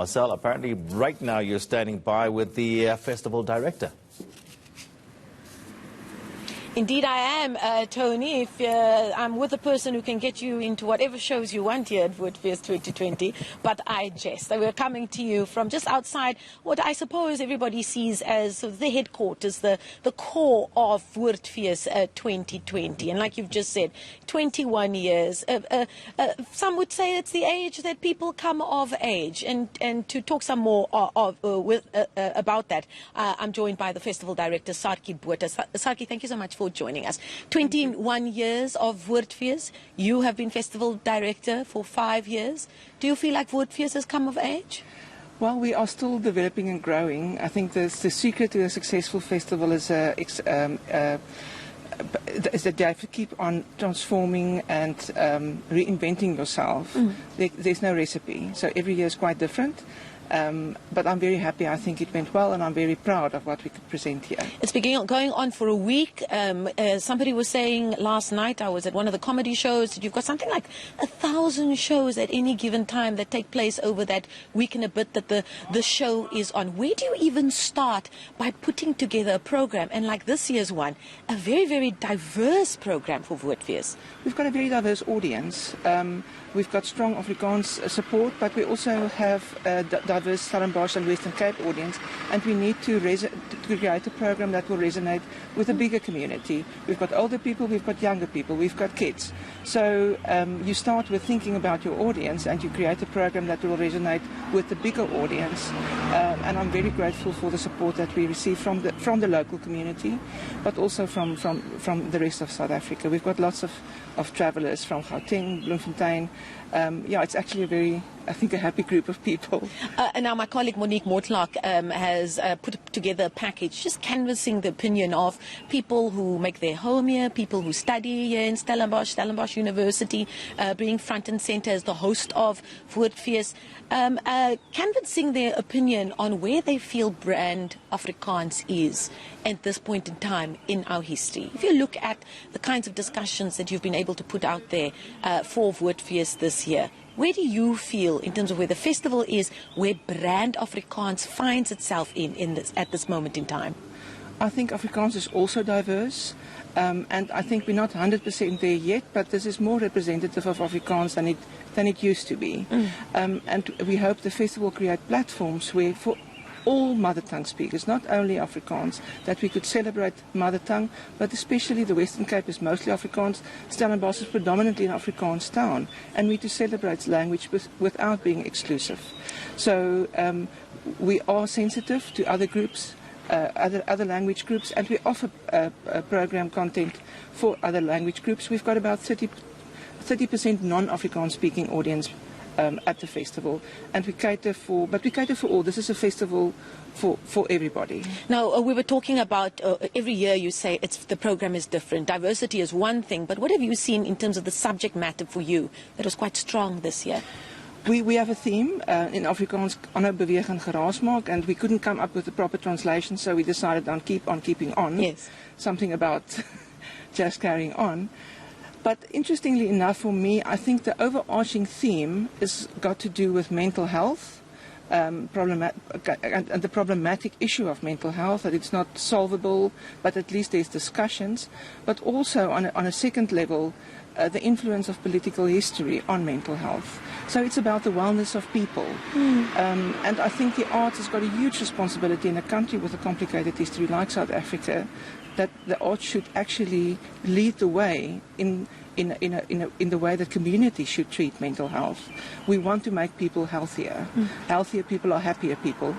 Marcelle, apparently right now you're standing by with the festival director. Indeed I am, Tony. I'm with a person who can get you into whatever shows you want here at Woordfees 2020, but I jest. So we're coming to you from just outside what I suppose everybody sees as sort of the headquarters, the core of Woordfees 2020. And like you've just said, 21 years. Some would say it's the age that people come of age. And to talk some more about that, I'm joined by the festival director, Sarki, thank you so much for joining us. 21 years of Woordfees. You have been festival director for 5 years. Do you feel like Woordfees has come of age? Well, we are still developing and growing. I think the secret to a successful festival is that you have to keep on transforming and reinventing yourself. There's no recipe, so every year is quite different. But I'm very happy. I think it went well, and I'm very proud of what we could present here. It's been going on for a week. Somebody was saying last night, I was at one of the comedy shows, that you've got something like 1,000 shows at any given time that take place over that week and a bit that the show is on. Where do you even start by putting together a program? And like this year's one, a very, very diverse program for Woordfees. We've got a very diverse audience. We've got strong Afrikaans support, but we also have a diverse Stellenbosch and Western Cape audience, and we need to create a program that will resonate with a bigger community. We've got older people, we've got younger people, we've got kids. So you start with thinking about your audience, and you create a program that will resonate with the bigger audience. And I'm very grateful for the support that we receive from the local community, but also from the rest of South Africa. We've got lots of travellers from Gauteng, Bloemfontein. Yeah, it's actually I think a happy group of people. And now my colleague Monique Mortlock has put together a package just canvassing the opinion of people who make their home here, people who study here in Stellenbosch University, being front and centre as the host of Woordfees, canvassing their opinion on where they feel brand Afrikaans is at this point in time in our history. If you look at the kinds of discussions that you've been able to put out there for Woordfees this year, where do you feel in terms of where the festival is, where brand Afrikaans finds itself at this moment in time? I think Afrikaans is also diverse, and I think we're not 100% there yet, but this is more representative of Afrikaans than it used to be. And we hope the festival will create platforms where for all mother tongue speakers, not only Afrikaans, that we could celebrate mother tongue, but especially the Western Cape is mostly Afrikaans. Stellenbosch is predominantly an Afrikaans town, and we to celebrate language without being exclusive. So we are sensitive to other groups, other language groups, and we offer program content for other language groups. We've got about 30% non-Afrikaans speaking audience at the festival, and we cater for all. This is a festival for everybody. Now, we were talking about every year you say the program is different. Diversity is one thing, but what have you seen in terms of the subject matter for you that was quite strong this year? We have a theme in Afrikaans, aanhou beweeg en geraas maak, and we couldn't come up with the proper translation, so we decided on keep on keeping on. Yes. Something about just carrying on. But interestingly enough for me, I think the overarching theme has got to do with mental health, and the problematic issue of mental health, that it's not solvable, but at least there's discussions. But also on a second level, the influence of political history on mental health. So it's about the wellness of people. And I think the arts has got a huge responsibility in a country with a complicated history like South Africa, that the arts should actually lead the way in the way that communities should treat mental health. We want to make people healthier. Healthier people are happier people.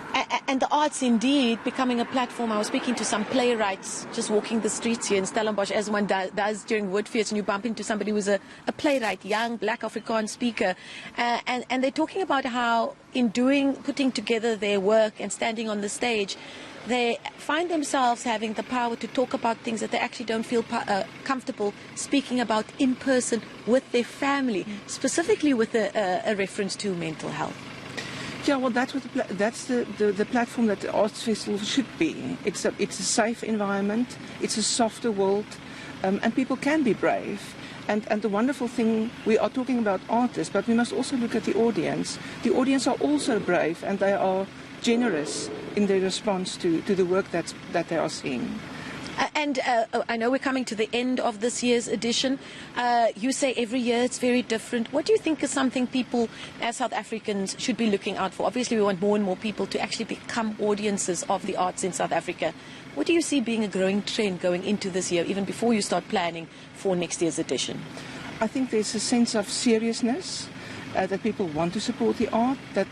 And the arts indeed becoming a platform. I was speaking to some playwrights just walking the streets here in Stellenbosch, as one does during Woordfees, and you bump into somebody who's a playwright, young black Afrikaans speaker, and they're talking about how in putting together their work and standing on the stage, they find themselves having the power to talk about things that they actually don't feel comfortable speaking about in person with their family, specifically with a reference to mental health. Yeah, well, that's the platform that the Arts Festival should be. It's a safe environment, it's a softer world, and people can be brave. And the wonderful thing, we are talking about artists, but we must also look at the audience. The audience are also brave, and they are generous in their response to the work that they are seeing. And I know we're coming to the end of this year's edition. You say every year it's very different. What do you think is something people as South Africans should be looking out for? Obviously, we want more and more people to actually become audiences of the arts in South Africa. What do you see being a growing trend going into this year, even before you start planning for next year's edition? I think there's a sense of seriousness, that people want to support the art, that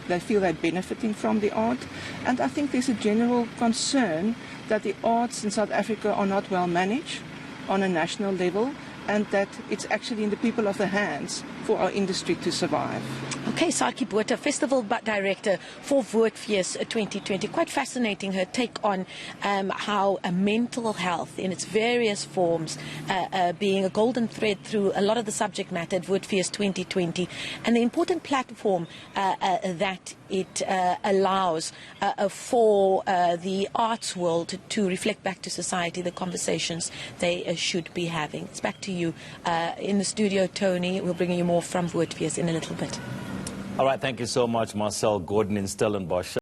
they feel they're benefiting from the art. And I think there's a general concern that the arts in South Africa are not well managed on a national level, and that it's actually in the people of the hands for our industry to survive. Okay, Saartjie Botha, Festival Director for Woordfees 2020. Quite fascinating, her take on how mental health in its various forms being a golden thread through a lot of the subject matter at Woordfees 2020, and the important platform that it allows for the arts world to reflect back to society the conversations they should be having. It's back to you in the studio, Tony. We'll bring you more from Woordfees in a little bit. All right, thank you so much, Marcelle Gordon in Stellenbosch.